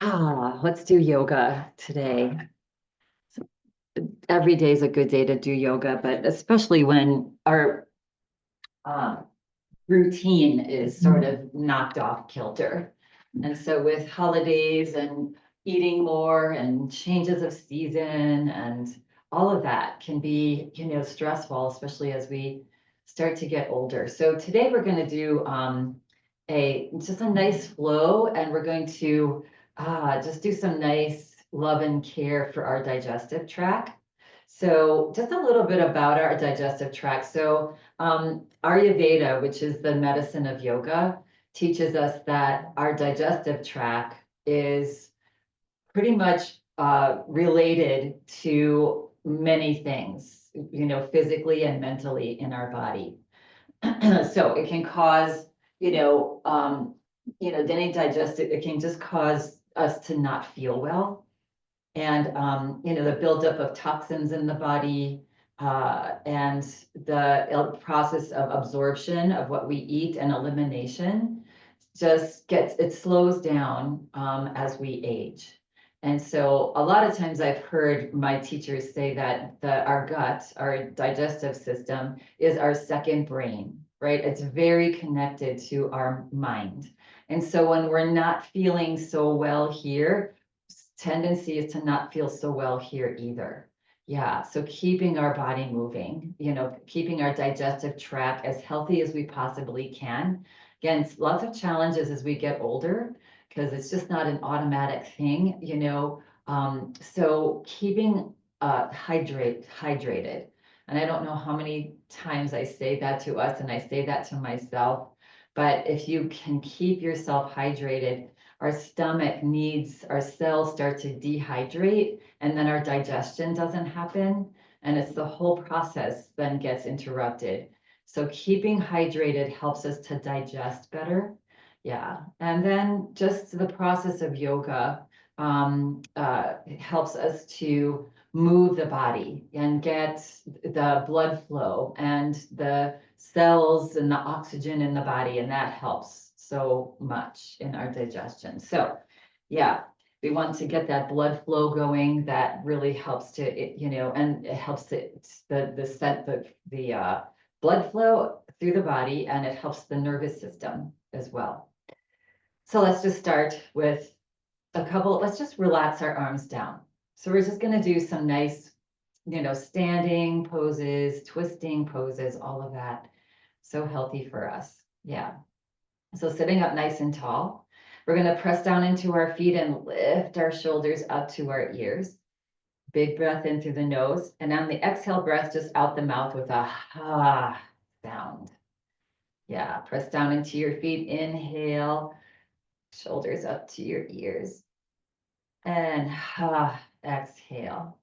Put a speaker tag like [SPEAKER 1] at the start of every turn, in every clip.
[SPEAKER 1] Let's do yoga today. Every day is a good day to do yoga, but especially when our um, routine is sort of knocked off kilter. And so with holidays and eating more and changes of season and all of that can be, stressful, especially as we start to get older. So today we're going to do just a nice flow, and we're going to just do some nice love and care for our digestive tract. So just a little bit about our digestive tract. So Ayurveda, which is the medicine of yoga, teaches us that our digestive tract is pretty much related to many things, physically and mentally in our body. So it can cause, any digestive, it can just cause us to not feel well. And, the buildup of toxins in the body, and the process of absorption of what we eat and elimination it slows down as we age. And so a lot of times I've heard my teachers say that our gut, our digestive system, is our second brain, right? It's very connected to our mind. And so when we're not feeling so well here, tendency is to not feel so well here either. Yeah, so keeping our body moving, keeping our digestive tract as healthy as we possibly can. Again, lots of challenges as we get older because it's just not an automatic thing, so keeping hydrated. And I don't know how many times I say that to us and I say that to myself, but if you can keep yourself hydrated, our stomach needs, our cells start to dehydrate, and then our digestion doesn't happen. And it's the whole process then gets interrupted. So keeping hydrated helps us to digest better. Yeah. And then just the process of yoga it helps us to move the body and get the blood flow and the cells and the oxygen in the body, and that helps so much in our digestion. So yeah, we want to get that blood flow going. That really helps to, and it helps the blood flow through the body, and it helps the nervous system as well. So let's just start with let's just relax our arms down. So we're just gonna do some nice, standing poses, twisting poses, all of that. So healthy for us. Yeah. So sitting up nice and tall, we're going to press down into our feet and lift our shoulders up to our ears. Big breath in through the nose, and on the exhale breath, just out the mouth with a ha sound. Yeah, press down into your feet. Inhale, shoulders up to your ears. And ha, exhale.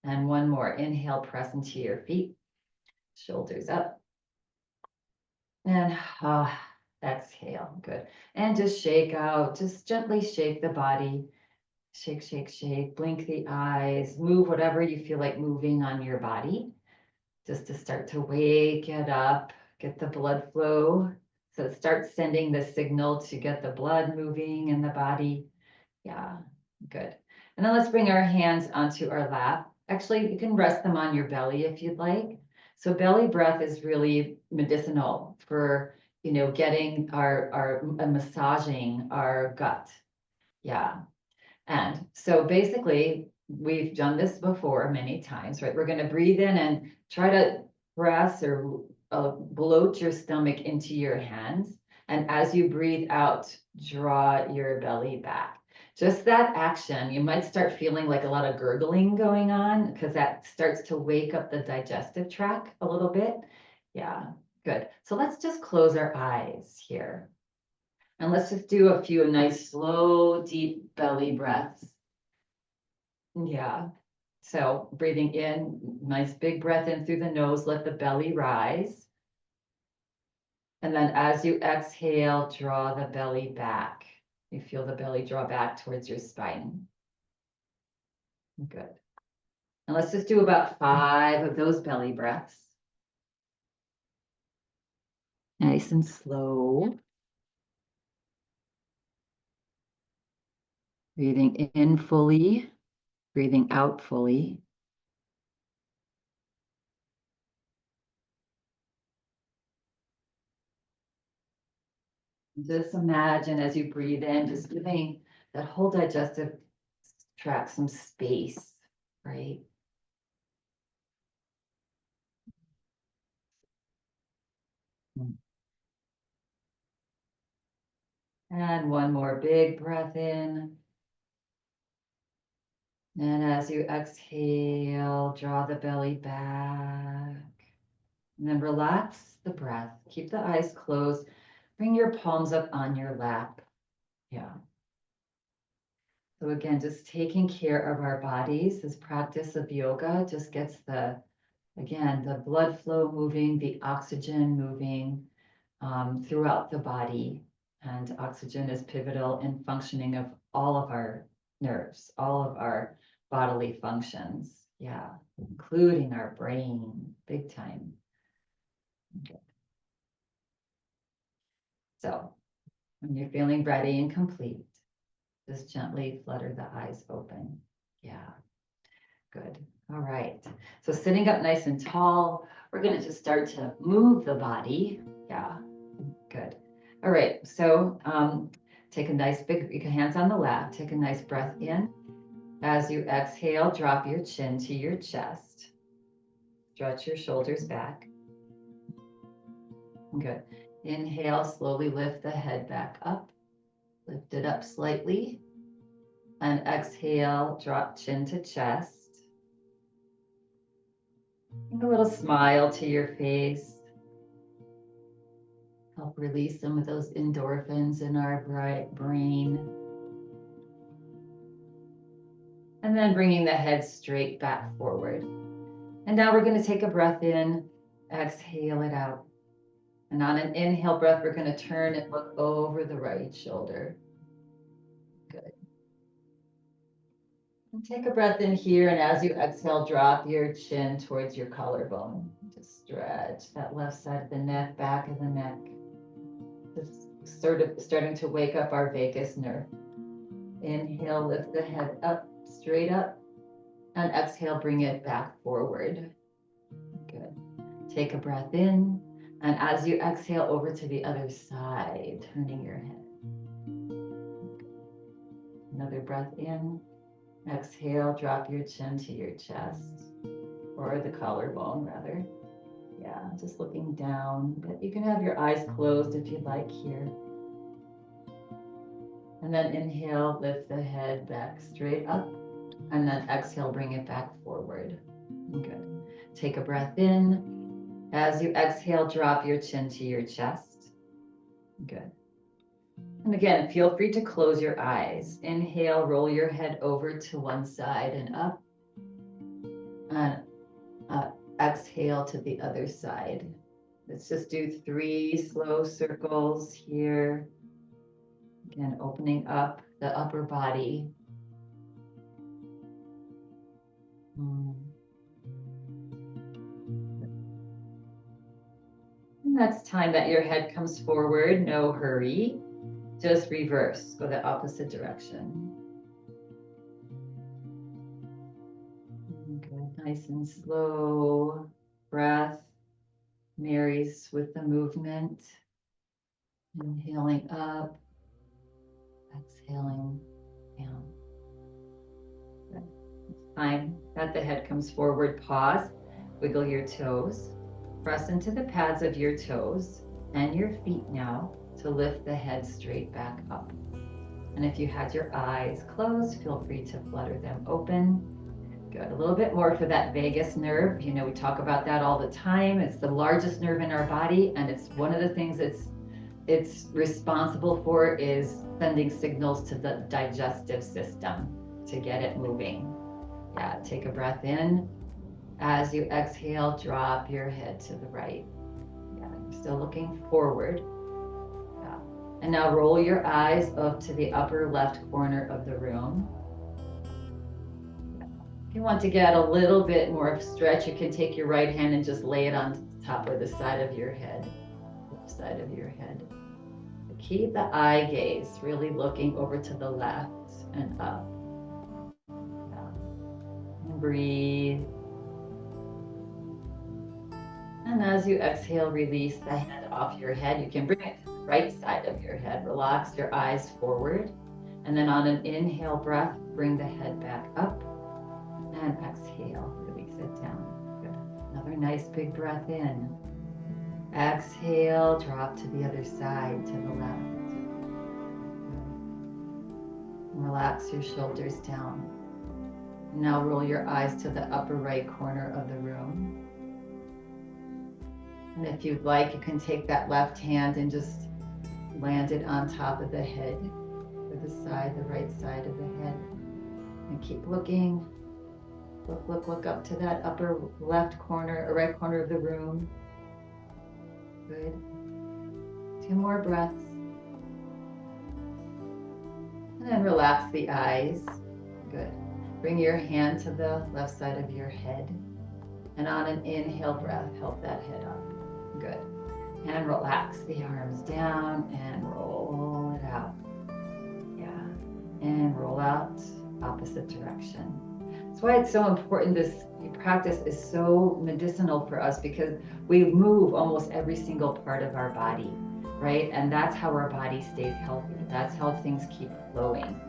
[SPEAKER 1] And one more. Inhale, press into your feet. Shoulders up. And ha, exhale. Good. And just shake out. Just gently shake the body. Shake, shake, shake. Blink the eyes. Move whatever you feel like moving on your body, just to start to wake it up, get the blood flow. So start sending the signal to get the blood moving in the body. Yeah, good. And then let's bring our hands onto our lap. Actually, you can rest them on your belly if you'd like. So belly breath is really medicinal for, getting our massaging our gut. Yeah. And so basically, we've done this before many times, right? We're going to breathe in and try to press or bloat your stomach into your hands. And as you breathe out, draw your belly back. Just that action, you might start feeling like a lot of gurgling going on because that starts to wake up the digestive tract a little bit. Yeah, good. So let's just close our eyes here. And let's just do a few nice, slow, deep belly breaths. Yeah. So breathing in, nice big breath in through the nose, let the belly rise. And then as you exhale, draw the belly back. You feel the belly draw back towards your spine. Good. And let's just do about 5 of those belly breaths. Nice and slow. Breathing in fully, breathing out fully. Just imagine as you breathe in, just giving that whole digestive tract some space, right? And one more big breath in. And as you exhale, draw the belly back. And then relax the breath. Keep the eyes closed. Bring your palms up on your lap. Yeah. So again, just taking care of our bodies. This practice of yoga just gets the blood flow moving, the oxygen moving throughout the body. And oxygen is pivotal in functioning of all of our nerves, all of our bodily functions. Yeah, including our brain, big time. Okay. So when you're feeling ready and complete, just gently flutter the eyes open. Yeah, good. All right. So sitting up nice and tall, we're going to just start to move the body. Yeah, good. All right. So take a nice big hands on the lap. Take a nice breath in. As you exhale, drop your chin to your chest. Stretch your shoulders back. Good. Inhale, slowly lift the head back up. Lift it up slightly. And exhale, drop chin to chest. A little smile to your face. Help release some of those endorphins in our brain. And then bringing the head straight back forward. And now we're going to take a breath in, exhale it out. And on an inhale breath, we're going to turn and look over the right shoulder. Good. And take a breath in here, and as you exhale, drop your chin towards your collarbone. Just stretch that left side of the neck, back of the neck. Just sort of starting to wake up our vagus nerve. Inhale, lift the head up, straight up. And exhale, bring it back forward. Good. Take a breath in. And as you exhale over to the other side, turning your head. Another breath in. Exhale, drop your chin to your chest, or the collarbone rather. Yeah, just looking down. But you can have your eyes closed if you'd like here. And then inhale, lift the head back straight up. And then exhale, bring it back forward. Good. Take a breath in. As you exhale, drop your chin to your chest. Good. And again, feel free to close your eyes. Inhale, roll your head over to one side and up. And exhale to the other side. Let's just do 3 slow circles here. Again, opening up the upper body. And that's time that your head comes forward, no hurry. Just reverse, go the opposite direction. Good, nice and slow breath marries with the movement. Inhaling up, exhaling down. Good. It's time that the head comes forward, pause, wiggle your toes, press into the pads of your toes and your feet now to lift the head straight back up. And if you had your eyes closed, feel free to flutter them open. Good, a little bit more for that vagus nerve. You know, we talk about that all the time. It's the largest nerve in our body, and it's one of the things it's responsible for is sending signals to the digestive system to get it moving. Yeah, take a breath in. As you exhale, drop your head to the right. Yeah, you're still looking forward. Yeah. And now roll your eyes up to the upper left corner of the room. Yeah. If you want to get a little bit more of stretch, you can take your right hand and just lay it on top of the side of your head. Side of your head. Keep the eye gaze really looking over to the left and up. And breathe. And as you exhale, release the head off your head. You can bring it to the right side of your head. Relax your eyes forward. And then on an inhale breath, bring the head back up. And exhale, release it down. Good. Another nice big breath in. Exhale, drop to the other side, to the left. Relax your shoulders down. Now roll your eyes to the upper right corner of the room. And if you'd like, you can take that left hand and just land it on top of the head, or the side, the right side of the head. And keep looking. Look up to that upper left corner or right corner of the room. Good. 2 more breaths. And then relax the eyes. Good. Bring your hand to the left side of your head. And on an inhale breath, help that head up. Good. And relax the arms down and roll it out. Yeah. And roll out opposite direction. That's why it's so important. This practice is so medicinal for us, because we move almost every single part of our body, right? And that's how our body stays healthy. That's how things keep flowing.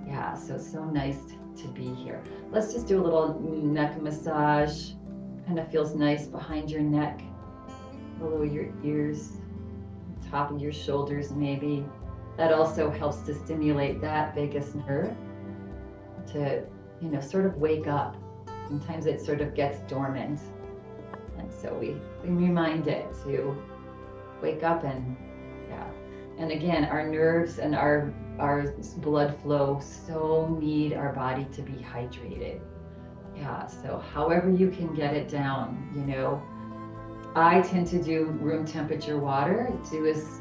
[SPEAKER 1] Yeah, so it's so nice to be here. Let's just do a little neck massage. Kind of feels nice behind your neck, below your ears, top of your shoulders maybe. That also helps to stimulate that vagus nerve to, sort of wake up. Sometimes it sort of gets dormant. And so we remind it to wake up and again, our nerves and our blood flow so need our body to be hydrated. Yeah, so however you can get it down, I tend to do room temperature water. Do is,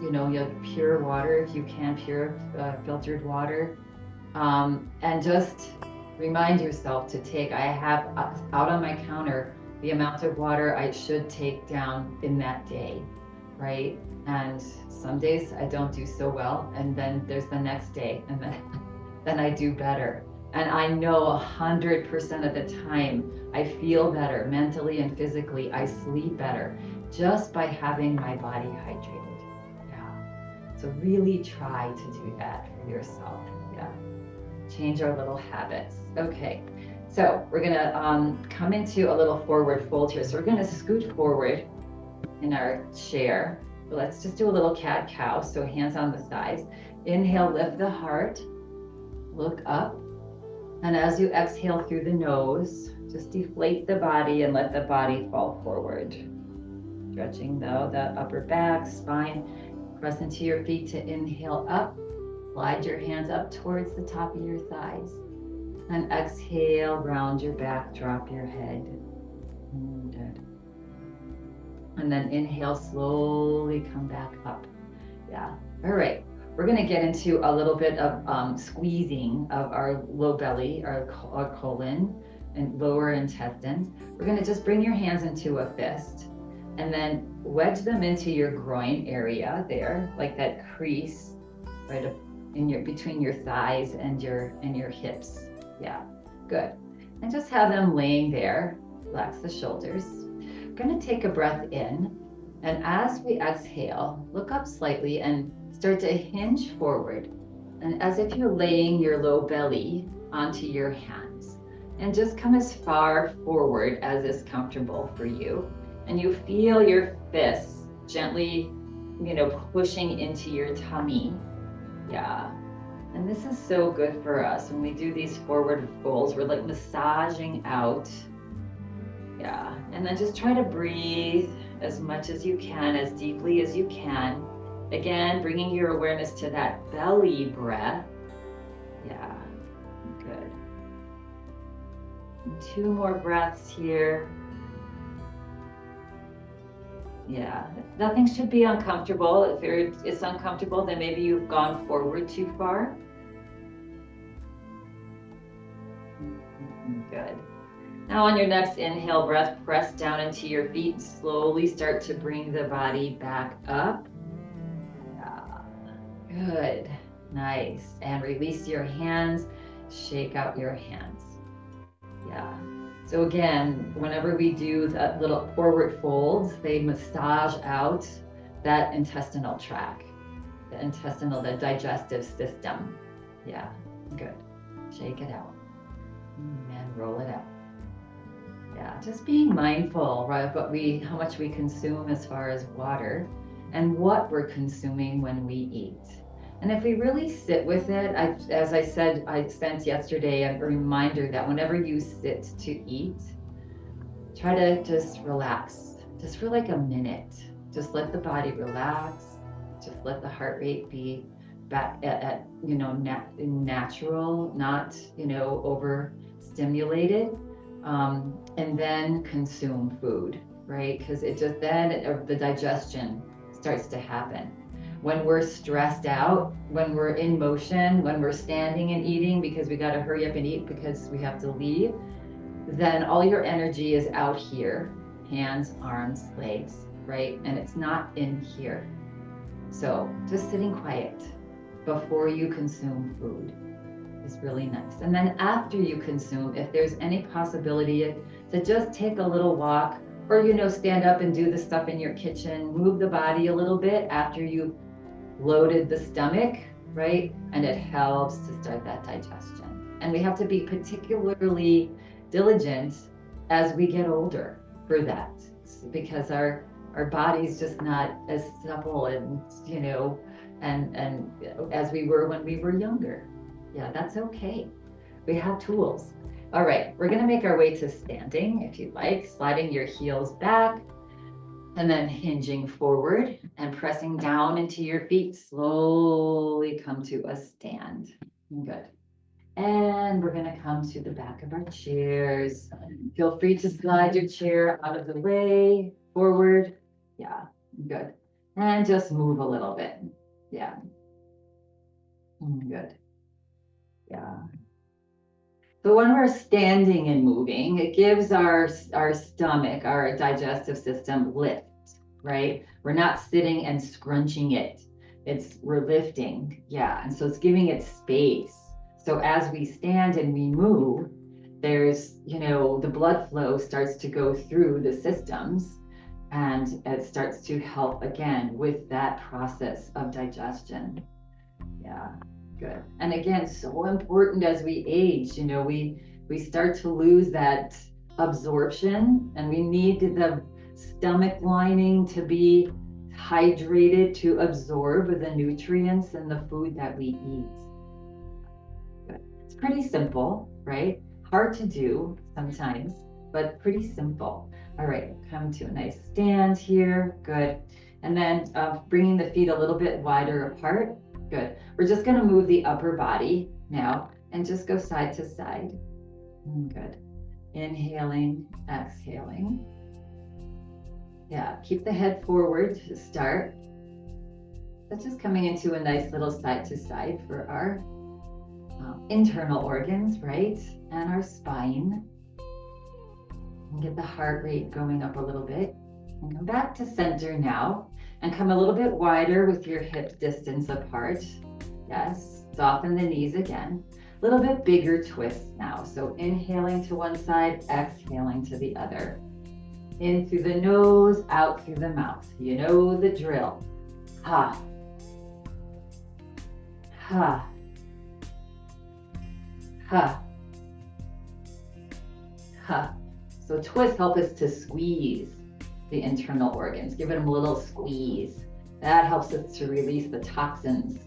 [SPEAKER 1] pure water if you can, pure filtered water. And just remind yourself to take, I have out on my counter the amount of water I should take down in that day, right? And some days I don't do so well, and then there's the next day, and then I do better. And I know 100% of the time I feel better mentally and physically. I sleep better just by having my body hydrated. Yeah. So really try to do that for yourself. Yeah. Change our little habits. Okay. So we're gonna come into a little forward fold here. So we're gonna scoot forward in our chair. Let's just do a little cat-cow. So hands on the sides. Inhale, lift the heart. Look up. And as you exhale through the nose, just deflate the body and let the body fall forward. Stretching though the upper back, spine. Press into your feet to inhale up. Slide your hands up towards the top of your thighs. And exhale, round your back, drop your head. Good. And then inhale, slowly come back up. Yeah. All right. We're going to get into a little bit of squeezing of our low belly, our colon and lower intestines. We're going to just bring your hands into a fist and then wedge them into your groin area there, like that crease right in between your thighs and your hips. Yeah, good. And just have them laying there. Relax the shoulders. We're going to take a breath in, and as we exhale, look up slightly and start to hinge forward, and as if you're laying your low belly onto your hands, and just come as far forward as is comfortable for you. And you feel your fists gently, pushing into your tummy. Yeah. And this is so good for us. When we do these forward folds, we're like massaging out. Yeah. And then just try to breathe as much as you can, as deeply as you can. Again, bringing your awareness to that belly breath. Yeah, good. And 2 more breaths here. Yeah, nothing should be uncomfortable. If it's uncomfortable, then maybe you've gone forward too far. Good. Now on your next inhale breath, press down into your feet and slowly start to bring the body back up. Good. Nice. And release your hands. Shake out your hands. Yeah. So again, whenever we do that little forward folds, they massage out that intestinal tract, the digestive system. Yeah, good. Shake it out and roll it out. Yeah, just being mindful, right, of how much we consume as far as water and what we're consuming when we eat. And if we really sit with it, as I said, I spent yesterday a reminder that whenever you sit to eat, try to just relax, just for like a minute. Just let the body relax. Just let the heart rate be back at natural, not, overstimulated. And then consume food, right? Because the digestion starts to happen. When we're stressed out, when we're in motion, when we're standing and eating because we got to hurry up and eat because we have to leave, then all your energy is out here, hands, arms, legs, right? And it's not in here. So just sitting quiet before you consume food is really nice. And then after you consume, if there's any possibility to just take a little walk or, stand up and do the stuff in your kitchen, move the body a little bit after you've loaded the stomach, right? And it helps to start that digestion. And we have to be particularly diligent as we get older for that, because our body's just not as supple and, and as we were when we were younger. Yeah, that's okay. We have tools. All right, we're gonna make our way to standing, if you like, sliding your heels back and then hinging forward and pressing down into your feet. Slowly come to a stand. Good. And we're gonna come to the back of our chairs. Feel free to slide your chair out of the way, forward. Yeah, good. And just move a little bit. Yeah. Good. Yeah. So when we're standing and moving, it gives our stomach, our digestive system lift, right? We're not sitting and scrunching it. We're lifting. Yeah. And so it's giving it space. So as we stand and we move, there's, the blood flow starts to go through the systems and it starts to help again with that process of digestion. Yeah. Good. And again, so important as we age, we start to lose that absorption and we need the stomach lining to be hydrated to absorb the nutrients and the food that we eat. Good. It's pretty simple, right? Hard to do sometimes, but pretty simple. All right, come to a nice stand here. Good. And then bringing the feet a little bit wider apart. Good. We're just going to move the upper body now and just go side to side. Good. Inhaling, exhaling. Yeah, keep the head forward to start. That's just coming into a nice little side to side for our internal organs, right? And our spine. And get the heart rate going up a little bit. And come back to center now. And come a little bit wider with your hips distance apart. Yes, soften the knees again. A little bit bigger twist now. So inhaling to one side, exhaling to the other. In through the nose, out through the mouth. You know the drill. Ha. Ha. Ha. Ha. So twists help us to squeeze the internal organs. Give them a little squeeze. That helps us to release the toxins,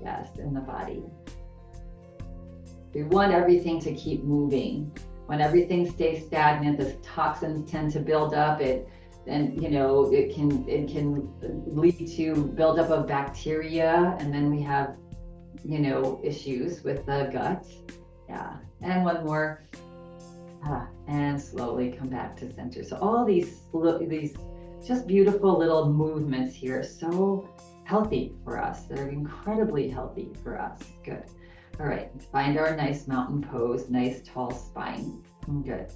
[SPEAKER 1] yes, in the body. We want everything to keep moving. When everything stays stagnant, the toxins tend to build up. It can lead to buildup of bacteria, and then we have, issues with the gut. Yeah, and one more. And slowly come back to center. So all these just beautiful little movements here, so healthy for us. They're incredibly healthy for us. Good. All right, find our nice mountain pose, nice tall spine. Good.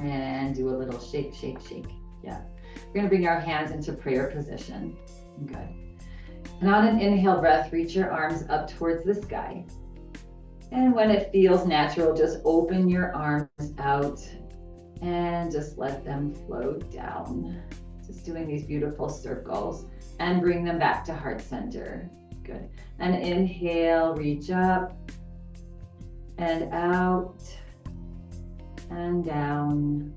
[SPEAKER 1] And do a little shake, shake, shake. Yeah. We're gonna bring our hands into prayer position. Good. And on an inhale breath, reach your arms up towards the sky. And when it feels natural, just open your arms out and just let them float down. Just doing these beautiful circles and bring them back to heart center. Good. And inhale, reach up and out and down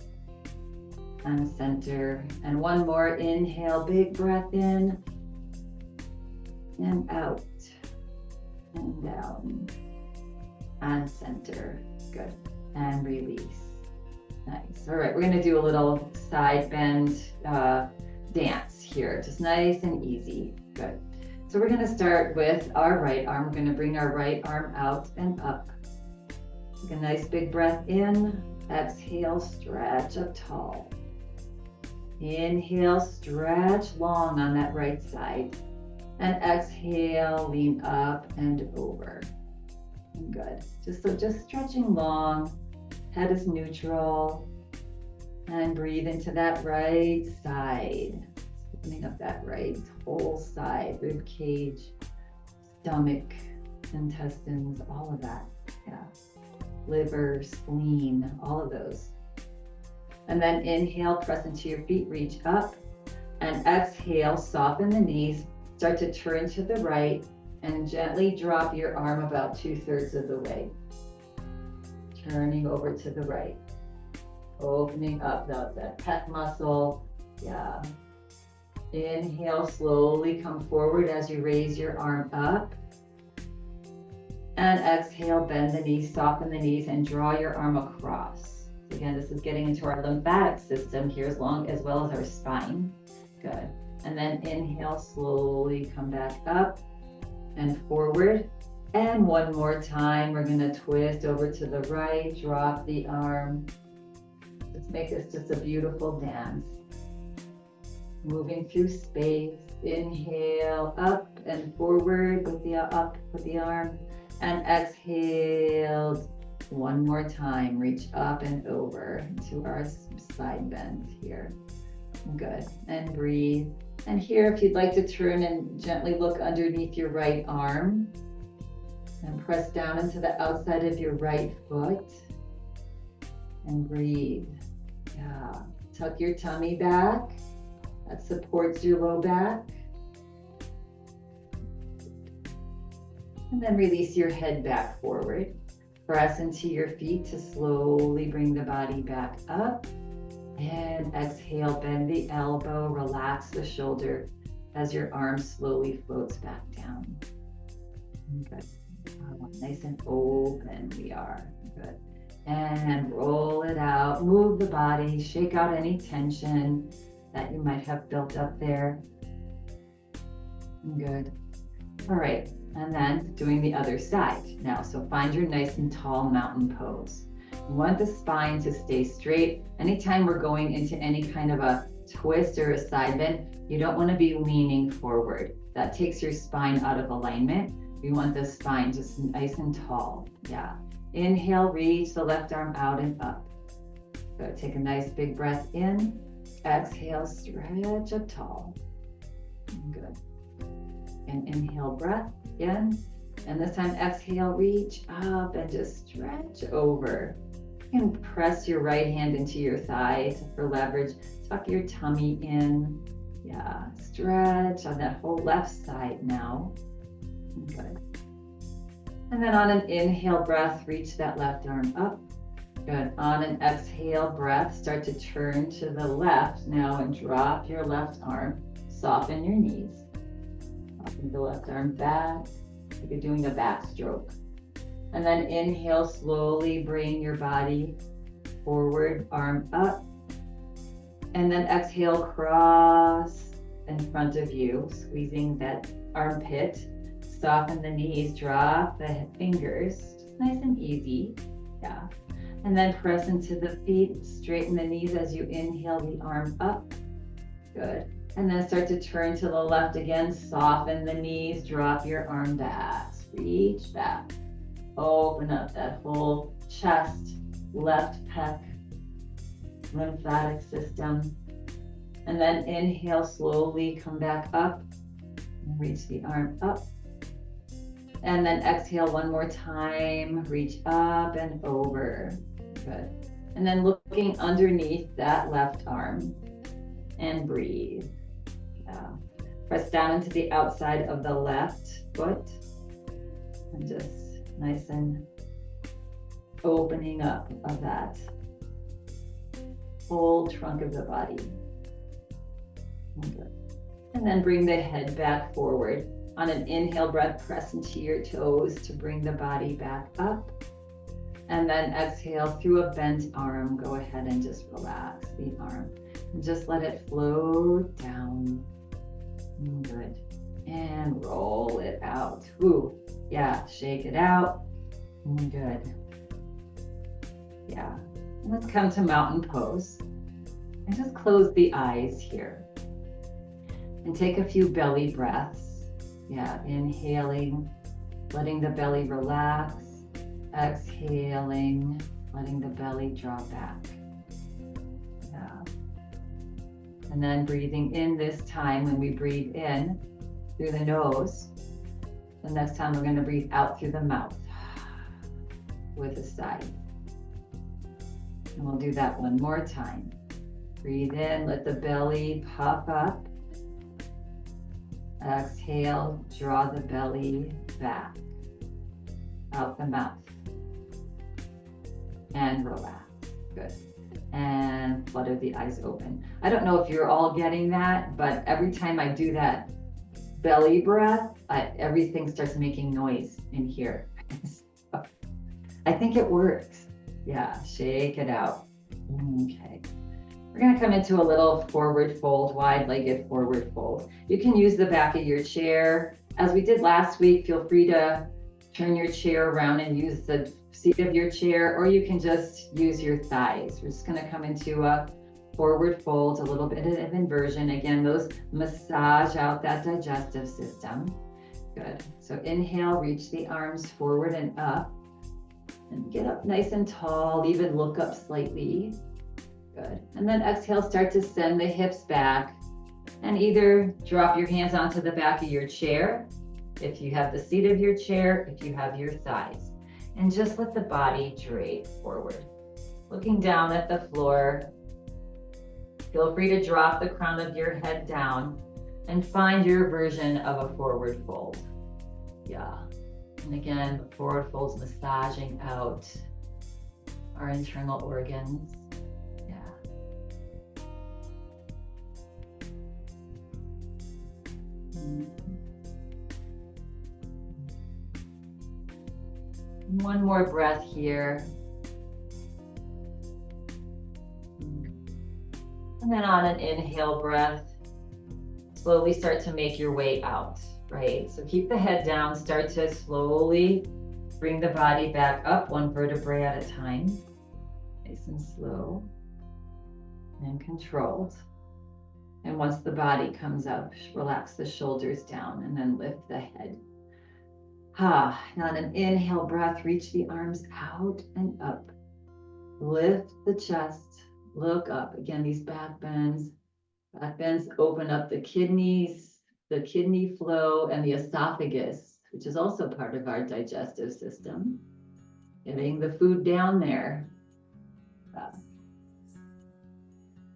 [SPEAKER 1] and center. And one more inhale, big breath in and out and down and center. Good. And release. Nice. All right, we're going to do a little side bend dance here, just nice and easy. Good. So we're going to start with our right arm. We're going to bring our right arm out and up. Take a nice big breath in. Exhale, stretch up tall. Inhale, stretch long on that right side. And exhale, lean up and over. Good. Just stretching long. Head is neutral. And breathe into that right side. Opening up that right whole side, rib cage, stomach, intestines, all of that. Yeah. Liver, spleen, all of those. And then inhale, press into your feet, reach up. And exhale, soften the knees. Start to turn to the right and gently drop your arm about 2/3 of the way. Turning over to the right. Opening up that pec muscle. Yeah. Inhale, slowly come forward as you raise your arm up. And exhale, bend the knees, soften the knees, and draw your arm across. Again, this is getting into our lymphatic system here as well as our spine. Good. And then inhale, slowly come back up and forward. And one more time, we're gonna twist over to the right, drop the arm. Let's make this just a beautiful dance. Moving through space. Inhale, up and forward with the arm. And exhale, one more time. Reach up and over to our side bend here. Good. And breathe. And here, if you'd like to turn and gently look underneath your right arm and press down into the outside of your right foot and breathe. Yeah. Tuck your tummy back. That supports your low back. And then release your head back forward. Press into your feet to slowly bring the body back up. And exhale, bend the elbow, relax the shoulder as your arm slowly floats back down. Good. Nice and open we are. Good. And roll it out. Move the body. Shake out any tension that you might have built up there. Good. All right. And then doing the other side now. So find your nice and tall mountain pose. You want the spine to stay straight. Anytime we're going into any kind of a twist or a side bend, you don't want to be leaning forward. That takes your spine out of alignment. We want the spine just nice and tall. Yeah. Inhale, reach the left arm out and up. Good. Take a nice big breath in. Exhale, stretch up tall. Good. And inhale, breath in. And this time, exhale, reach up and just stretch over. You can press your right hand into your thigh for leverage. Tuck your tummy in. Yeah, stretch on that whole left side now. Good. And then on an inhale breath, reach that left arm up. Good. On an exhale breath, start to turn to the left now and drop your left arm. Soften your knees. Soften the left arm back. Like you're doing a backstroke. And then inhale, slowly bring your body forward, arm up. And then exhale, cross in front of you, squeezing that armpit. Soften the knees, drop the fingers, just nice and easy. Yeah. And then press into the feet, straighten the knees as you inhale the arm up. Good. And then start to turn to the left again, soften the knees, drop your arm back, reach back. Open up that whole chest, left pec, lymphatic system. And then inhale, slowly come back up. Reach the arm up. And then exhale one more time. Reach up and over. Good. And then looking underneath that left arm and breathe. Yeah. Press down into the outside of the left foot and just nice and opening up of that whole trunk of the body. Good. And then bring the head back forward. On an inhale breath, press into your toes to bring the body back up. And then exhale through a bent arm. Go ahead and just relax the arm. And just let it float down. Good. And roll it out. Ooh, yeah, shake it out. Good. Yeah. Let's come to mountain pose. And just close the eyes here. And take a few belly breaths. Yeah, inhaling, letting the belly relax. Exhaling, letting the belly drop back. Yeah. And then breathing in this time. When we breathe in through the nose, the next time we're going to breathe out through the mouth with a sigh. And we'll do that one more time. Breathe in, let the belly puff up. Exhale, draw the belly back out the mouth. And relax. Good. And flutter the eyes open. I don't know if you're all getting that, but every time I do that belly breath, everything starts making noise in here. So, I think it works. Yeah, shake it out. Okay. We're going to come into a little forward fold, wide-legged forward fold. You can use the back of your chair. As we did last week, feel free to turn your chair around and use the seat of your chair, or you can just use your thighs. We're just going to come into a forward fold, a little bit of inversion. Again, those massage out that digestive system. Good. So inhale, reach the arms forward and up. And get up nice and tall, even look up slightly. Good. And then exhale, start to send the hips back and either drop your hands onto the back of your chair, if you have the seat of your chair, if you have your thighs, and just let the body drape forward. Looking down at the floor, feel free to drop the crown of your head down and find your version of a forward fold. Yeah. And again, the forward fold's massaging out our internal organs. One more breath here. And then on an inhale breath, slowly start to make your way out, right? So keep the head down, start to slowly bring the body back up, one vertebrae at a time. Nice and slow and controlled. And once the body comes up, relax the shoulders down and then lift the head. Now on an inhale breath, reach the arms out and up. Lift the chest, look up. Again, these back bends. Back bends open up the kidneys, the kidney flow, and the esophagus, which is also part of our digestive system. Getting the food down there.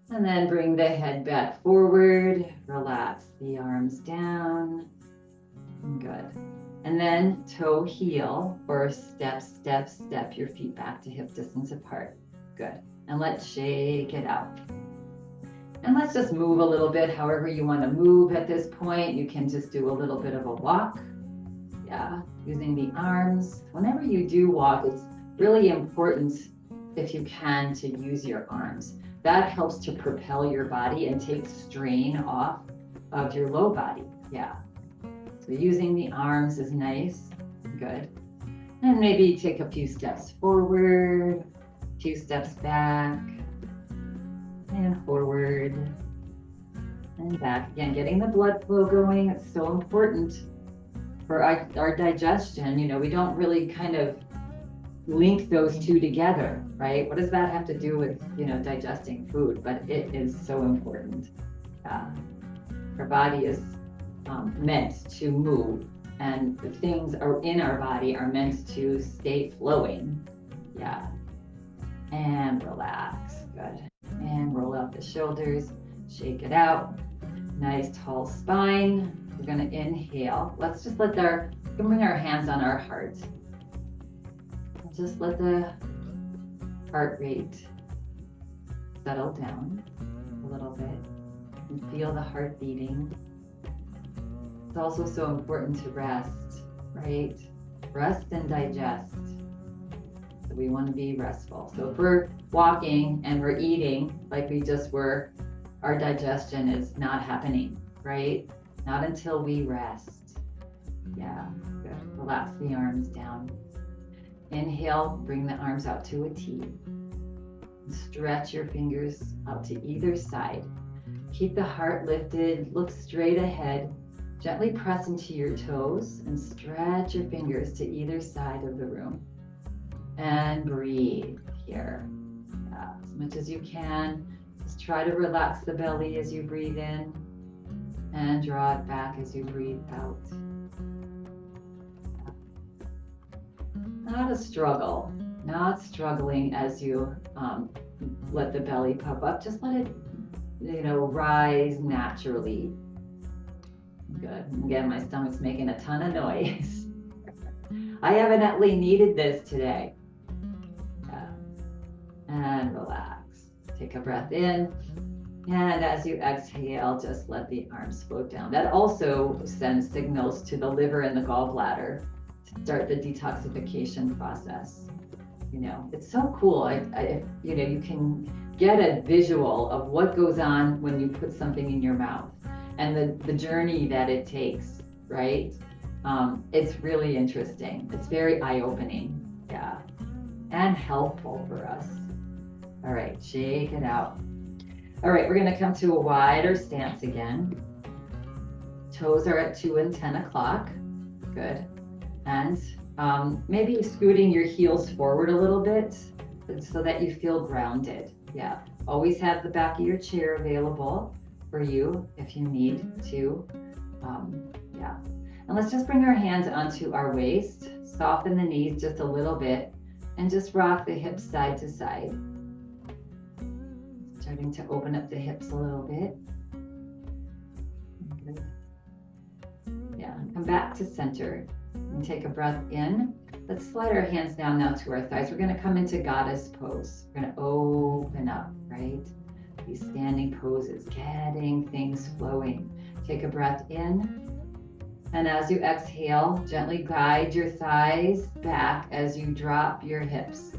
[SPEAKER 1] And then bring the head back forward. Relax the arms down. Good. And then toe heel or step, step, step your feet back to hip distance apart. Good. And let's shake it out. And let's just move a little bit, however you want to move at this point. You can just do a little bit of a walk. Yeah, using the arms. Whenever you do walk, it's really important, if you can, to use your arms. That helps to propel your body and take strain off of your low body. Yeah. So using the arms is nice. Good. And maybe take a few steps forward, a few steps back, and forward, and back. Again, getting the blood flow going. It's so important for our digestion. You know, we don't really kind of link those two together, right? What does that have to do with, digesting food? But it is so important. Our body is meant to move, and the things are in our body are meant to stay flowing. Yeah. And relax. Good. And roll out the shoulders, shake it out. Nice tall spine. We're going to inhale. Let's just bring our hands on our heart. Just let the heart rate settle down a little bit and feel the heart beating. It's also so important to rest, right? Rest and digest. So we want to be restful. So if we're walking and we're eating like we just were, our digestion is not happening, right? Not until we rest. Yeah, good. Relax the arms down. Inhale, bring the arms out to a T. Stretch your fingers out to either side. Keep the heart lifted, look straight ahead. Gently press into your toes and stretch your fingers to either side of the room. And breathe here. Yeah, as much as you can. Just try to relax the belly as you breathe in and draw it back as you breathe out. Not a struggle, not struggling as you let the belly puff up. Just let it, rise naturally. Good. Again, my stomach's making a ton of noise. I evidently needed this today. Yeah. And relax. Take a breath in. And as you exhale, just let the arms float down. That also sends signals to the liver and the gallbladder to start the detoxification process. It's so cool. You can get a visual of what goes on when you put something in your mouth and the journey that it takes, right? It's really interesting. It's very eye-opening, yeah, and helpful for us. All right, shake it out. All right, we're gonna come to a wider stance again. Toes are at 2 and 10 o'clock. Good. And maybe scooting your heels forward a little bit so that you feel grounded. Yeah, always have the back of your chair available for you if you need to. Yeah, and let's just bring our hands onto our waist, soften the knees just a little bit, and just rock the hips side to side. Starting to open up the hips a little bit. Good. Yeah, come back to center and take a breath in. Let's slide our hands down now to our thighs. We're going to come into goddess pose. We're going to open up, right? These standing poses, getting things flowing. Take a breath in. And as you exhale, gently guide your thighs back as you drop your hips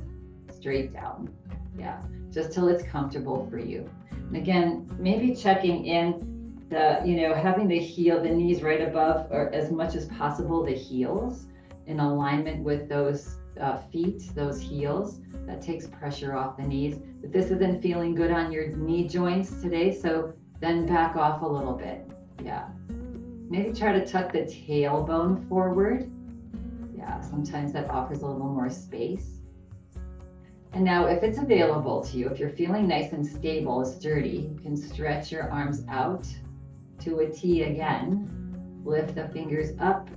[SPEAKER 1] straight down. Yeah, just till it's comfortable for you. And again, maybe checking in having the knees right above or as much as possible the heels in alignment with those feet, those heels. That takes pressure off the knees. If this isn't feeling good on your knee joints today, so then back off a little bit. Yeah. Maybe try to tuck the tailbone forward. Yeah, sometimes that offers a little more space. And now if it's available to you, if you're feeling nice and stable, sturdy, you can stretch your arms out to a T again. Lift the fingers up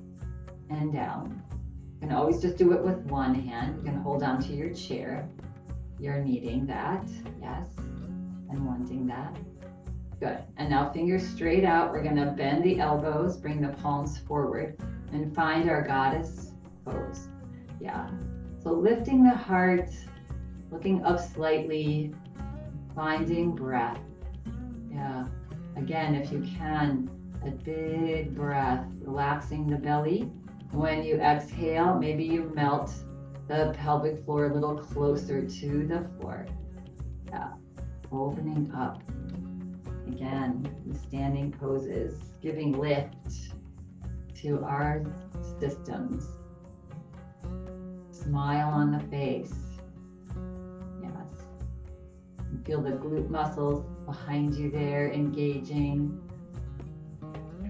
[SPEAKER 1] and down. You can always just do it with one hand. You can hold on to your chair. You're needing that, yes, and wanting that. Good. And now fingers straight out. We're going to bend the elbows, bring the palms forward, and find our goddess pose. Yeah. So lifting the heart, looking up slightly, finding breath. Yeah. Again, if you can, a big breath, relaxing the belly. When you exhale, maybe you melt the pelvic floor a little closer to the floor. Yeah. Opening up. Again, standing poses, giving lift to our systems. Smile on the face. Yes. And feel the glute muscles behind you there engaging.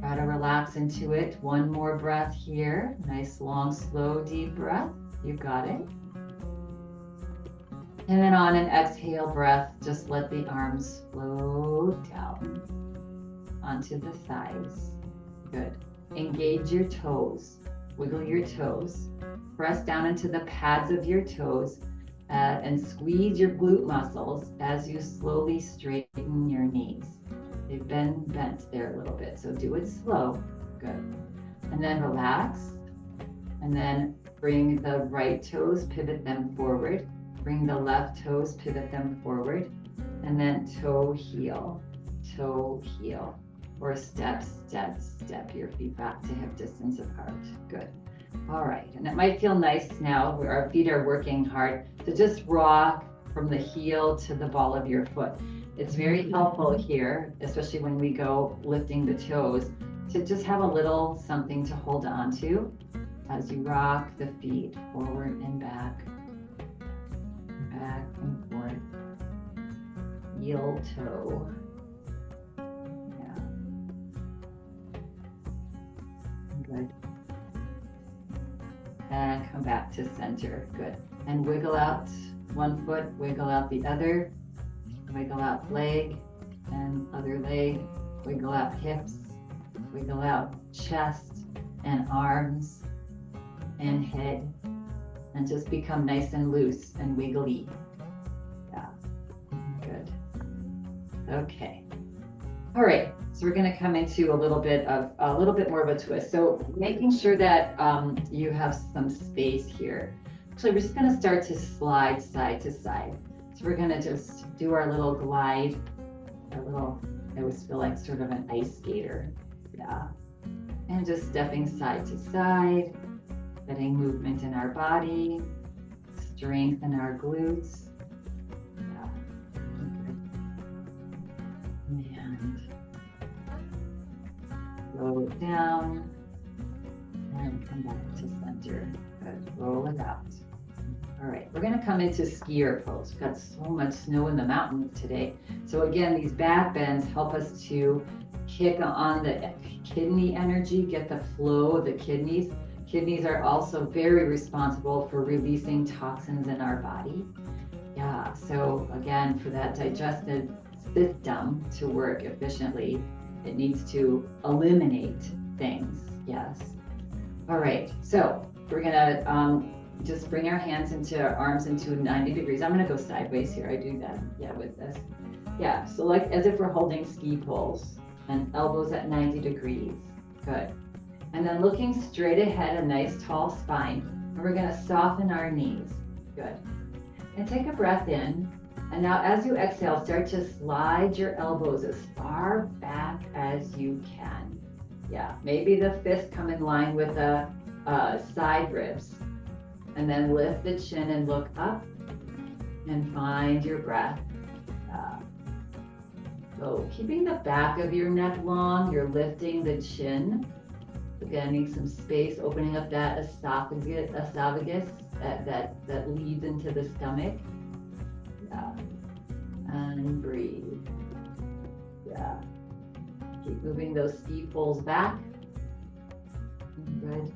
[SPEAKER 1] Try to relax into it. One more breath here. Nice, long, slow, deep breath. You got it. And then on an exhale breath, just let the arms float down onto the thighs. Good. Engage your toes. Wiggle your toes. Press down into the pads of your toes and squeeze your glute muscles as you slowly straighten your knees. They've been bent there a little bit, so do it slow. Good. And then relax. And then bring the right toes, pivot them forward. Bring the left toes, pivot them forward. And then toe, heel, or step, step, step your feet back to hip distance apart. Good. All right, and it might feel nice now where our feet are working hard to just rock from the heel to the ball of your foot. It's very helpful here, especially when we go lifting the toes, to just have a little something to hold on to as you rock the feet forward and back and forth. Heel toe. Yeah. Good. And come back to center. Good. And wiggle out one foot, wiggle out the other, wiggle out leg and other leg, wiggle out hips, wiggle out chest and arms and head, and just become nice and loose and wiggly. Yeah. Good. Okay. All right. So we're going to come into a little bit more of a twist. So making sure that you have some space here. Actually, we're just going to start to slide side to side. So we're going to just do our little glide, I always feel like sort of an ice skater. Yeah. And just stepping side to side, getting movement in our body, strength in our glutes. Yeah. And roll it down and come back to center. Good. Roll it out. All right, we're going to come into skier pose. We've got so much snow in the mountains today. So again, these back bends help us to kick on the kidney energy, get the flow of the kidneys. Kidneys are also very responsible for releasing toxins in our body. Yeah, so again, for that digestive system to work efficiently, it needs to eliminate things. Yes. All right, so we're gonna just bring our hands into our arms into 90 degrees. I'm gonna go sideways here. I do that, yeah, with this. Yeah, so like as if we're holding ski poles and elbows at 90 degrees. Good. And then looking straight ahead, a nice tall spine. And we're gonna soften our knees. Good. And take a breath in. And now as you exhale, start to slide your elbows as far back as you can. Yeah, maybe the fists come in line with the side ribs. And then lift the chin and look up and find your breath. So keeping the back of your neck long, you're lifting the chin. Again, need some space, opening up that esophagus that leads into the stomach. Yeah. And breathe. Yeah. Keep moving those ski poles back. Good.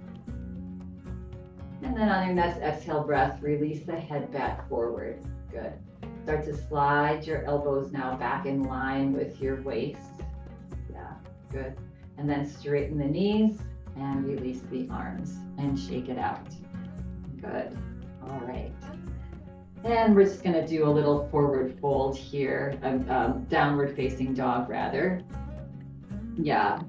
[SPEAKER 1] And then on your next exhale breath, release the head back forward. Good. Start to slide your elbows now back in line with your waist. Yeah, good. And then straighten the knees and release the arms and shake it out. Good. All right. And we're just going to do a little forward fold here, downward facing dog rather. Yeah.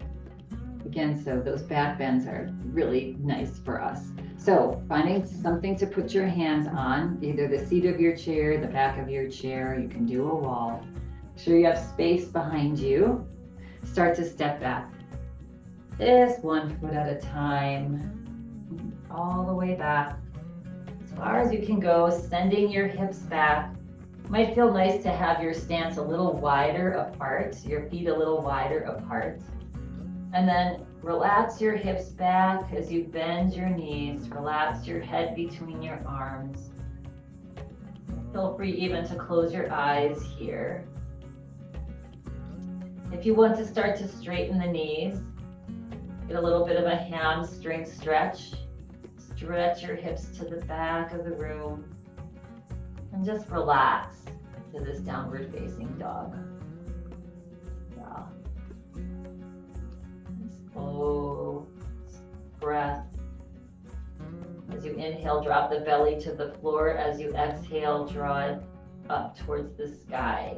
[SPEAKER 1] Again, so those back bends are really nice for us. So finding something to put your hands on, either the seat of your chair, the back of your chair, you can do a wall. Make sure you have space behind you. Start to step back. Just 1 foot at a time, all the way back. As far as you can go, sending your hips back. Might feel nice to have your stance a little wider apart, your feet a little wider apart. And then relax your hips back as you bend your knees. Relax your head between your arms. Feel free even to close your eyes here. If you want to start to straighten the knees, get a little bit of a hamstring stretch. Stretch your hips to the back of the room. And just relax to this downward facing dog. Yeah. Slow breath. As you inhale, drop the belly to the floor. As you exhale, draw it up towards the sky.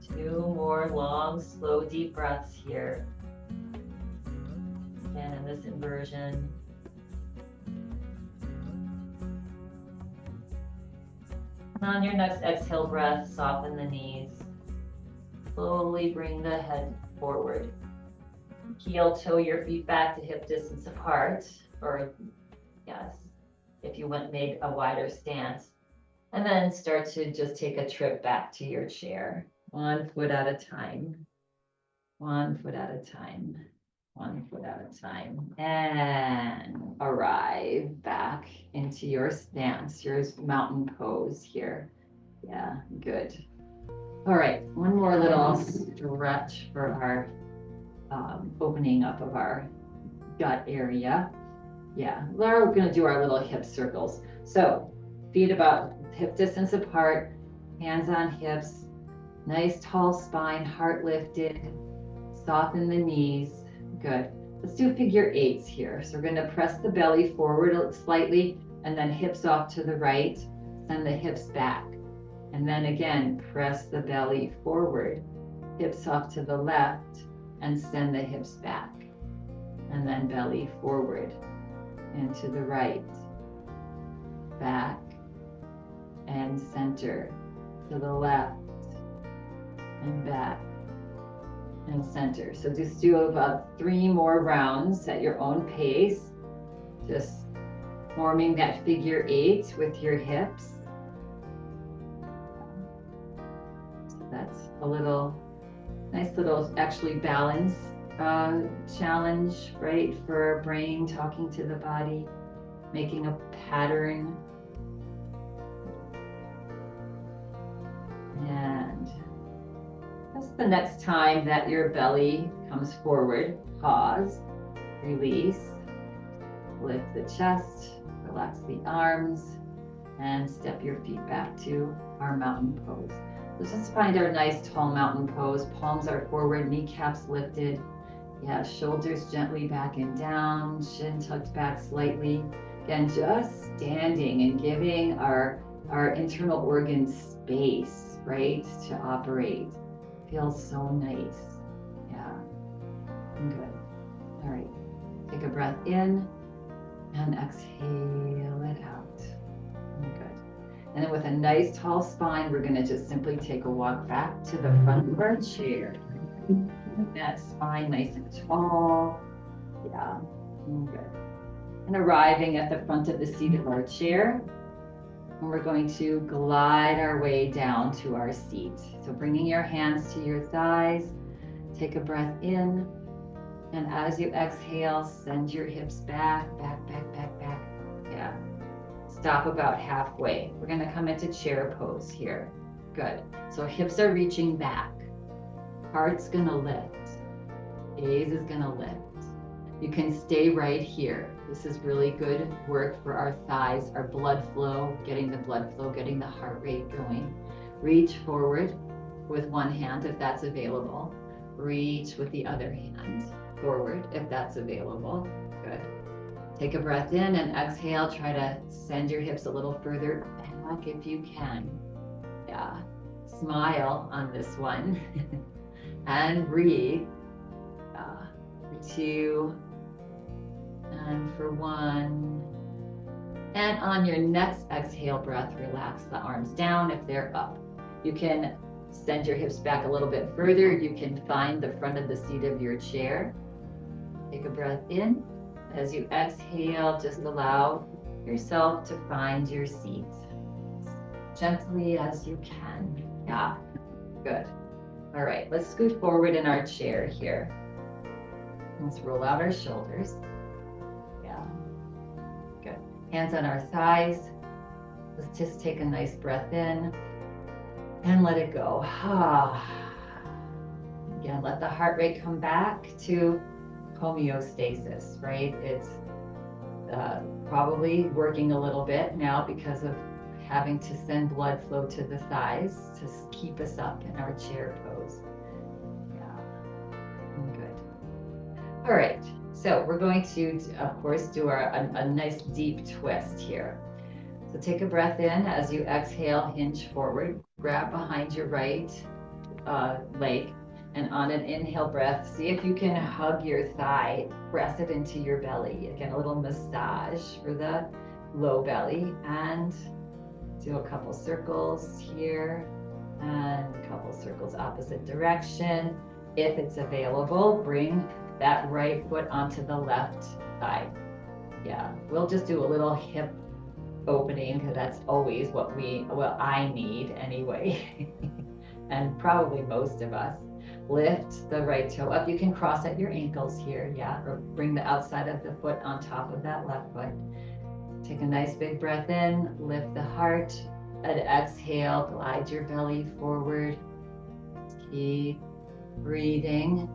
[SPEAKER 1] Two more long, slow, deep breaths here. And in this inversion. And on your next exhale breath, soften the knees. Slowly bring the head forward. Heel toe your feet back to hip distance apart, or yes, if you made a wider stance. And then start to just take a trip back to your chair. 1 foot at a time. 1 foot at a time. 1 foot at a time. And arrive back into your stance, your mountain pose here. Yeah, good. All right, one more little stretch for our opening up of our gut area. Yeah, we're gonna do our little hip circles. So feet about hip distance apart, hands on hips, nice tall spine, heart lifted, soften the knees. Good. Let's do figure eights here. So we're gonna press the belly forward slightly and then hips off to the right, send the hips back. And then again, press the belly forward, hips off to the left, and send the hips back. And then belly forward and to the right, back, and center, to the left, and back, and center. So just do about 3 more rounds at your own pace, just forming that figure 8 with your hips. So that's a nice little actually balance challenge, right? For our brain, talking to the body, making a pattern. And that's the next time that your belly comes forward. Pause, release, lift the chest, relax the arms, and step your feet back to our mountain pose. Let's just find our nice tall mountain pose. Palms are forward, kneecaps lifted. Yeah, shoulders gently back and down, shin tucked back slightly. Again, just standing and giving our internal organs space, right, to operate. Feels so nice. Yeah, good. All right, take a breath in and exhale it out. Good. And then with a nice tall spine, we're gonna just simply take a walk back to the front of our chair. That spine nice and tall. Yeah, good. And arriving at the front of the seat of our chair, and we're going to glide our way down to our seat. So bringing your hands to your thighs, take a breath in, and as you exhale, send your hips back, back, back, back, back. Yeah. Stop about halfway. We're gonna come into chair pose here. Good. So hips are reaching back. Heart's gonna lift. Gaze is gonna lift. You can stay right here. This is really good work for our thighs, our blood flow, getting the blood flow, getting the heart rate going. Reach forward with one hand if that's available. Reach with the other hand forward if that's available. Good. Take a breath in and exhale. Try to send your hips a little further back if you can. Yeah. Smile on this one. And breathe. 2. And for 1. And on your next exhale breath, relax the arms down if they're up. You can send your hips back a little bit further. You can find the front of the seat of your chair. Take a breath in. As you exhale, just allow yourself to find your seat. Gently as you can. Yeah, good. All right, let's scoot forward in our chair here. Let's roll out our shoulders. Yeah, good. Hands on our thighs. Let's just take a nice breath in and let it go. Again, let the heart rate come back to homeostasis, right? It's probably working a little bit now because of having to send blood flow to the thighs to keep us up in our chair pose. All right, so we're going to, of course, do a nice deep twist here. So take a breath in. As you exhale, hinge forward, grab behind your right leg, and on an inhale breath, see if you can hug your thigh, press it into your belly. Again, a little massage for the low belly, and do a couple circles here and a couple circles opposite direction. If it's available, bring that right foot onto the left thigh. Yeah, we'll just do a little hip opening because that's always what I need anyway. And probably most of us. Lift the right toe up. You can cross at your ankles here, yeah, or bring the outside of the foot on top of that left foot. Take a nice big breath in, lift the heart, and exhale, glide your belly forward. Keep breathing,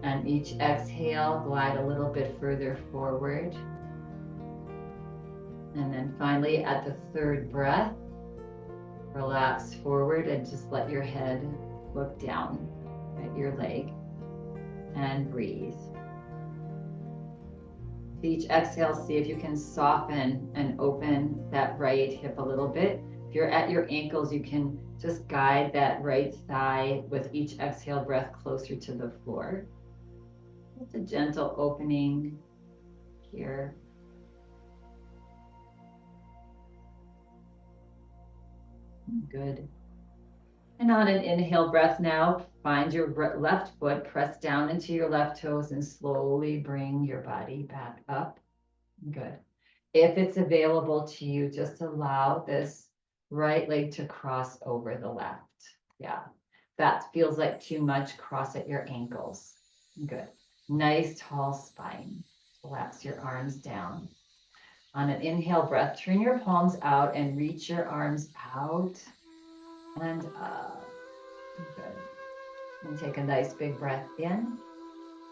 [SPEAKER 1] and each exhale, glide a little bit further forward. And then finally, at the third breath, relax forward and just let your head look down at your leg and breathe. Each exhale, see if you can soften and open that right hip a little bit. If you're at your ankles, you can just guide that right thigh with each exhale breath closer to the floor. Just a gentle opening here. Good. And on an inhale breath now, find your left foot, press down into your left toes and slowly bring your body back up. Good. If it's available to you, just allow this right leg to cross over the left. Yeah, that feels like too much, cross at your ankles. Good. Nice tall spine. Relax your arms down. On an inhale breath, turn your palms out and reach your arms out and up. Good. And take a nice big breath in.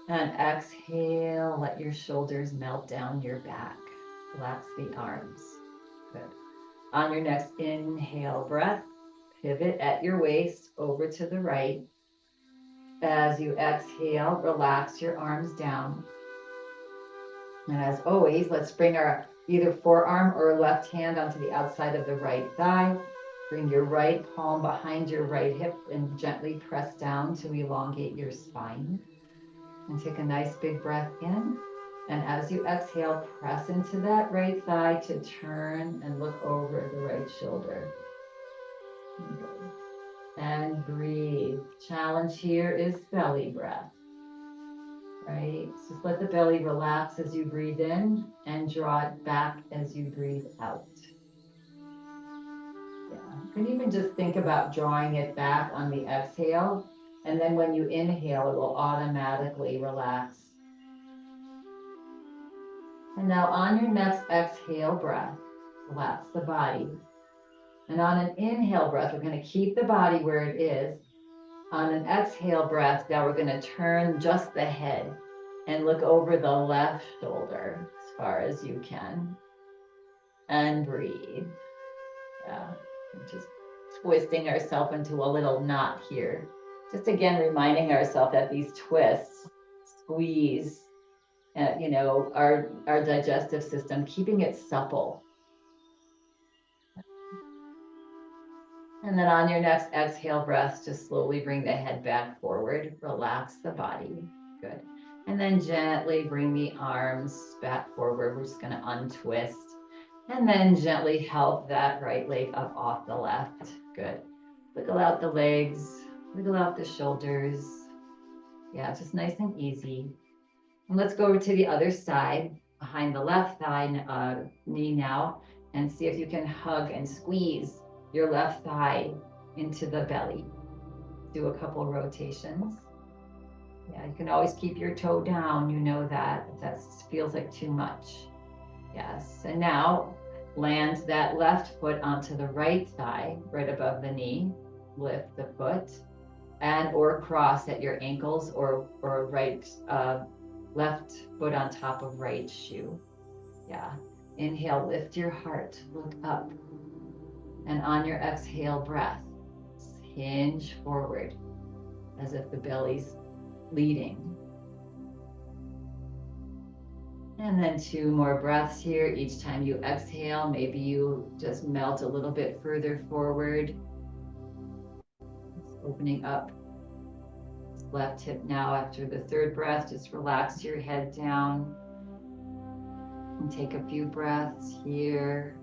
[SPEAKER 1] And exhale, let your shoulders melt down your back. Relax the arms. Good. On your next inhale breath, pivot at your waist over to the right. As you exhale, relax your arms down. And as always, let's bring our either forearm or left hand onto the outside of the right thigh. Bring your right palm behind your right hip and gently press down to elongate your spine. And take a nice big breath in. And as you exhale, press into that right thigh to turn and look over the right shoulder. Good. And breathe. Challenge here is belly breath. Right? Just let the belly relax as you breathe in and draw it back as you breathe out. Yeah. You can even just think about drawing it back on the exhale. And then when you inhale, it will automatically relax. And now on your next exhale breath, relax the body. And on an inhale breath, we're going to keep the body where it is. On an exhale breath, now we're going to turn just the head and look over the left shoulder as far as you can. And breathe. Yeah, just twisting ourselves into a little knot here. Just again, reminding ourselves that these twists, squeeze, our digestive system, keeping it supple. And then on your next exhale breath, just slowly bring the head back forward, relax the body. Good. And then gently bring the arms back forward. We're just going to untwist. And then gently help that right leg up off the left. Good. Wiggle out the legs, wiggle out the shoulders. Yeah, just nice and easy. And let's go over to the other side, behind the left thigh, knee now, and see if you can hug and squeeze your left thigh into the belly. Do a couple rotations. Yeah, you can always keep your toe down, you know that, if that feels like too much. Yes, and now land that left foot onto the right thigh, right above the knee. Lift the foot and or cross at your ankles or left foot on top of right shoe. Yeah, inhale, lift your heart, look up. And on your exhale breath, hinge forward as if the belly's leading. And then 2 more breaths here. Each time you exhale, maybe you just melt a little bit further forward. Just opening up left hip now. After the 3rd breath, just relax your head down and take a few breaths here.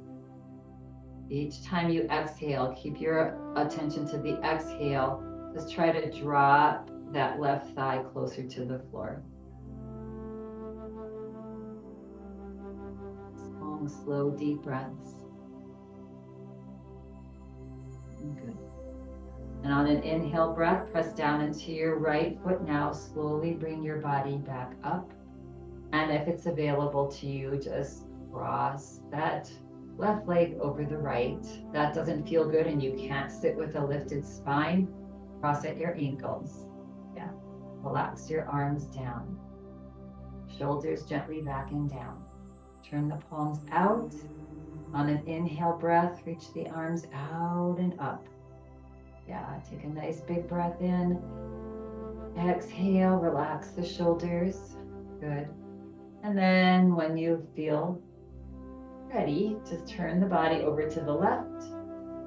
[SPEAKER 1] Each time you exhale, keep your attention to the exhale. Just try to drop that left thigh closer to the floor. Long, slow, deep breaths. Good. And on an inhale breath, press down into your right foot now. Slowly bring your body back up. And if it's available to you, just cross that left leg over the right. That doesn't feel good and you can't sit with a lifted spine. Cross at your ankles. Yeah. Relax your arms down. Shoulders gently back and down. Turn the palms out. On an inhale breath, reach the arms out and up. Yeah, take a nice big breath in. Exhale, relax the shoulders. Good. And then when you feel ready, just turn the body over to the left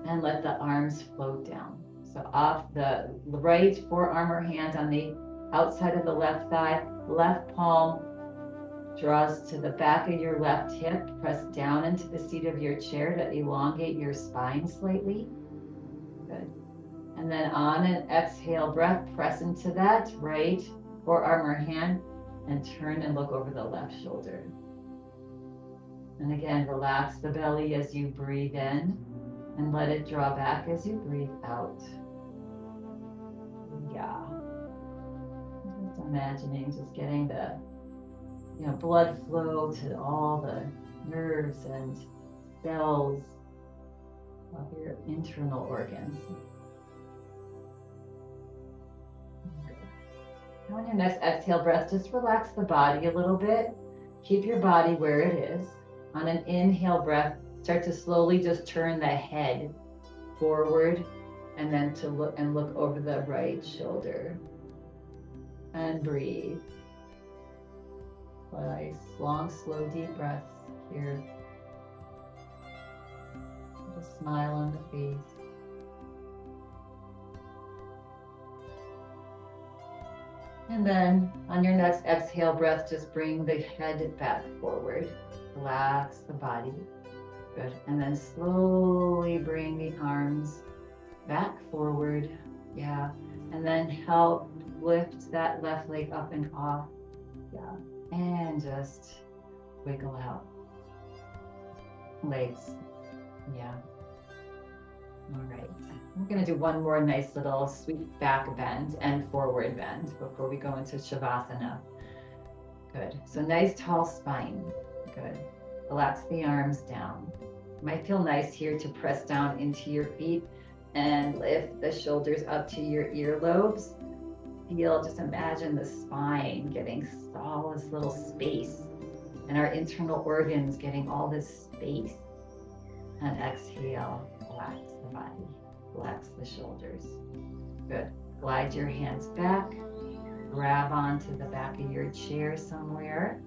[SPEAKER 1] and let the arms float down. So off the right forearm or hand on the outside of the left thigh, left palm draws to the back of your left hip. Press down into the seat of your chair to elongate your spine slightly. Good. And then on an exhale breath, press into that right forearm or hand and turn and look over the left shoulder. And again, relax the belly as you breathe in and let it draw back as you breathe out. Yeah. Just imagining just getting the blood flow to all the nerves and cells of your internal organs. On your next exhale breath, just relax the body a little bit. Keep your body where it is. On an inhale breath, start to slowly just turn the head forward and then to look over the right shoulder. And breathe. Nice, long, slow, deep breaths here. Just smile on the face. And then on your next exhale breath, just bring the head back forward. Relax the body. Good. And then slowly bring the arms back forward. Yeah. And then help lift that left leg up and off. Yeah. And just wiggle out. Legs. Yeah. All right. I'm going to do one more nice little sweet back bend and forward bend before we go into Shavasana. Good. So nice tall spine. Good. Relax the arms down. It might feel nice here to press down into your feet and lift the shoulders up to your earlobes. Just imagine the spine getting all this little space and our internal organs getting all this space. And exhale, relax the body, relax the shoulders. Good. Glide your hands back, grab onto the back of your chair somewhere.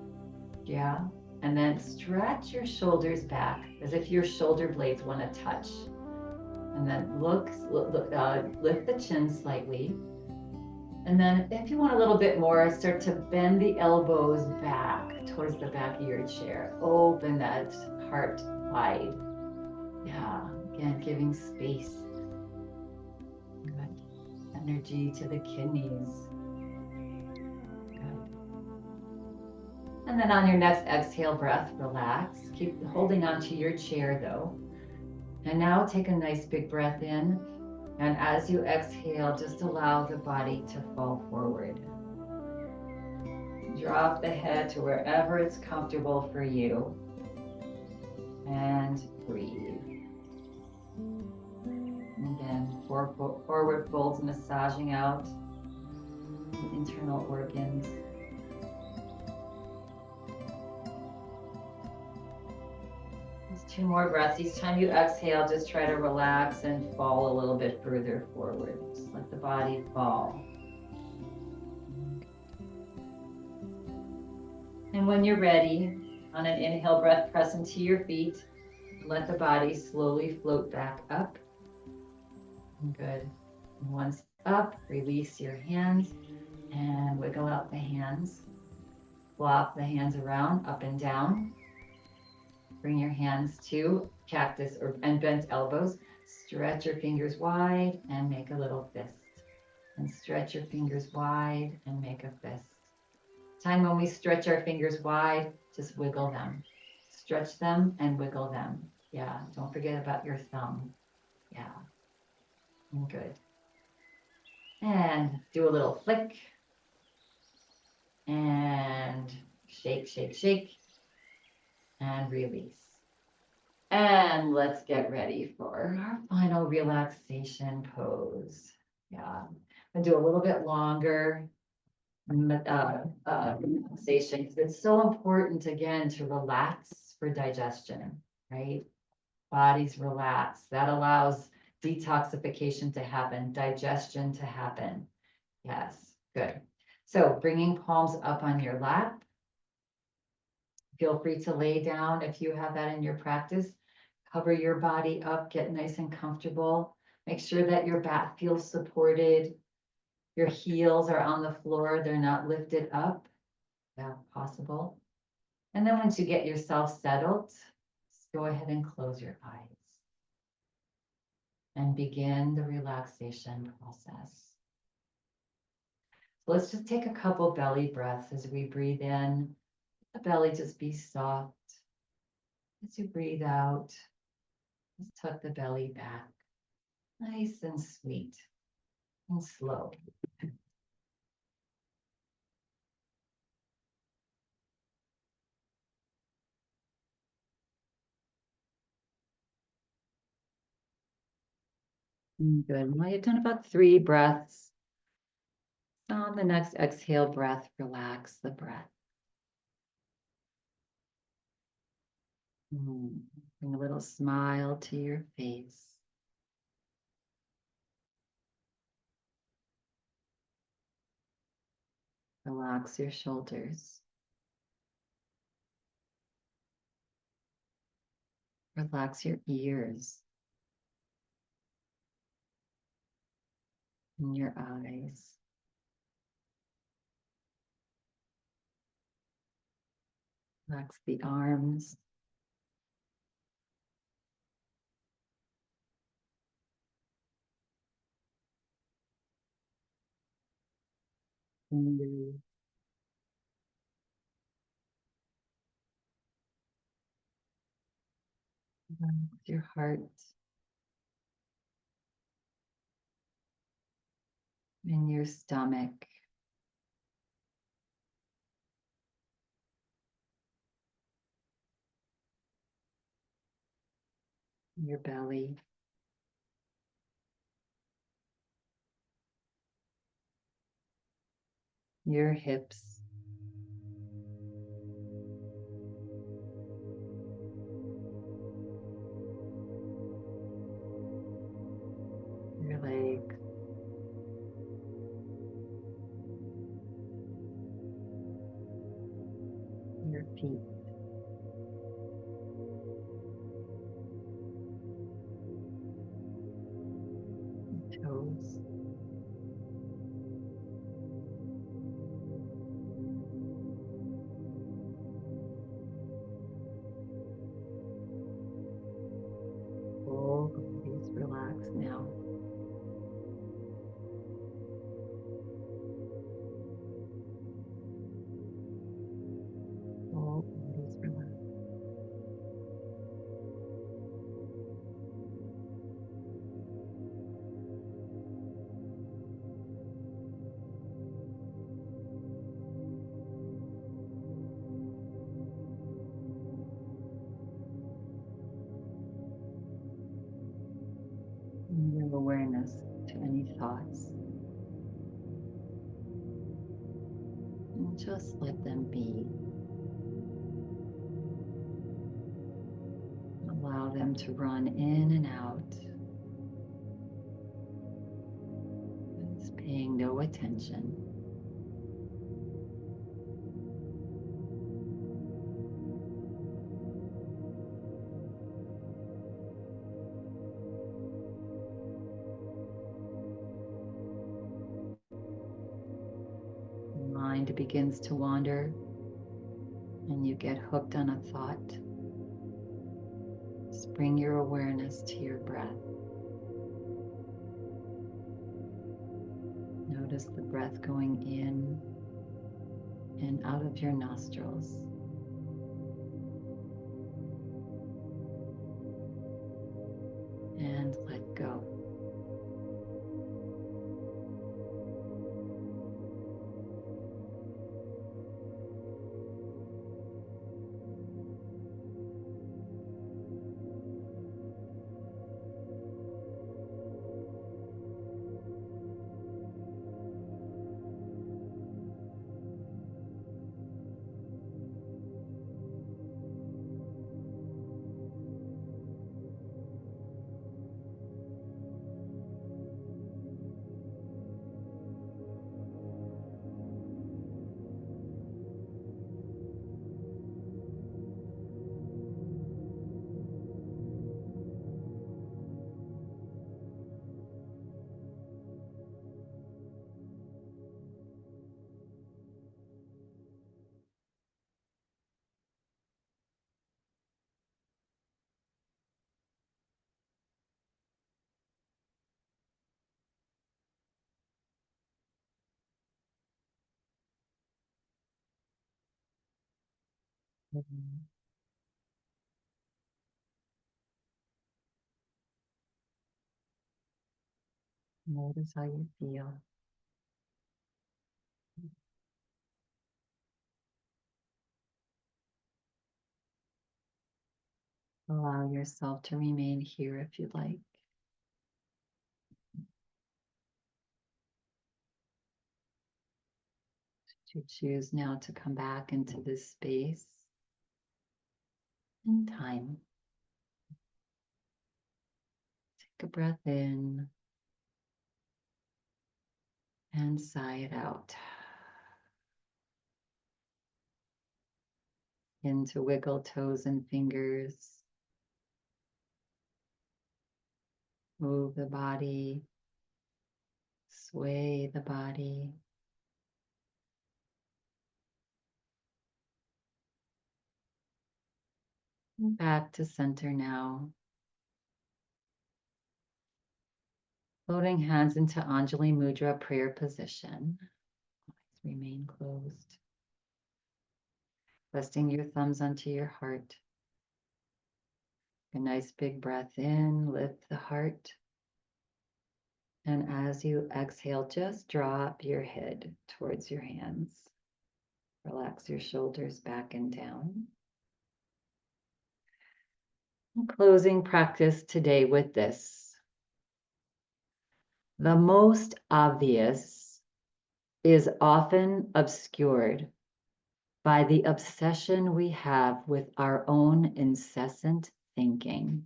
[SPEAKER 1] Yeah. And then stretch your shoulders back as if your shoulder blades want to touch. And then lift the chin slightly. And then if you want a little bit more, start to bend the elbows back towards the back of your chair. Open that heart wide. Yeah, again, giving space. Good. Energy to the kidneys. Good. And then on your next exhale breath, relax. Keep holding on to your chair though. And now take a nice big breath in. And as you exhale, just allow the body to fall forward. Drop the head to wherever it's comfortable for you. And breathe. Again, forward folds massaging out the internal organs. Just 2 more breaths. Each time you exhale, just try to relax and fall a little bit further forward. Just let the body fall. And when you're ready, on an inhale breath, press into your feet. Let the body slowly float back up. Good. And once up, release your hands and wiggle out the hands. Flop the hands around, up and down. Bring your hands to cactus and bent elbows. Stretch your fingers wide and make a little fist. And stretch your fingers wide and make a fist. Time when we stretch our fingers wide, just wiggle them. Stretch them and wiggle them. Yeah, don't forget about your thumb. Yeah, good. And do a little flick. And shake, shake, shake. And release. And let's get ready for our final relaxation pose. Yeah, I'm gonna do a little bit longer relaxation because it's so important again to relax for digestion, right? Bodies relax. That allows detoxification to happen, digestion to happen. Yes, good. So bringing palms up on your lap. Feel free to lay down if you have that in your practice. Cover your body up, get nice and comfortable. Make sure that your back feels supported. Your heels are on the floor, they're not lifted up. Yeah, possible. And then once you get yourself settled, just go ahead and close your eyes and begin the relaxation process. So let's just take a couple belly breaths as we breathe in. The belly just be soft. As you breathe out, just tuck the belly back. Nice and sweet and slow. Good. Well, you've done about 3 breaths. On the next exhale breath, relax the breath. Bring a little smile to your face. Relax your shoulders. Relax your ears and your eyes. Relax the arms. Fingers. Relax your heart and your stomach. Your belly. Your hips. Your legs. Your feet. Your toes. Whole bodies relax now. Whole bodies relax. And give awareness to any thoughts. And just let them be. Allow them to run in and out. Just paying no attention. mind begins to wander and you get hooked on a thought, just bring your awareness to your breath. Notice the breath going in and out of your nostrils. And let go. Notice how you feel. Allow yourself to remain here if you'd like. You choose now to come back into this space and time. Take a breath in and sigh it out. Begin to wiggle toes and fingers. Move the body. Sway the body. Back to center now. Floating hands into Anjali Mudra prayer position. Eyes remain closed. Resting your thumbs onto your heart. A nice big breath in, lift the heart. And as you exhale, just drop your head towards your hands. Relax your shoulders back and down. And closing practice today with this. The most obvious is often obscured by the obsession we have with our own incessant thinking.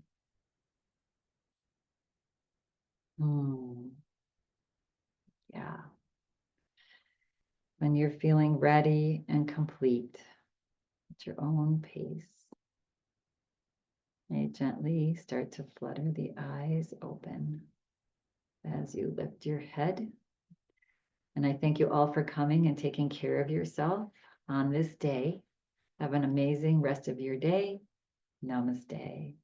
[SPEAKER 1] Yeah. When you're feeling ready and complete at your own pace, may gently start to flutter the eyes open as you lift your head. And I thank you all for coming and taking care of yourself on this day. Have an amazing rest of your day. Namaste.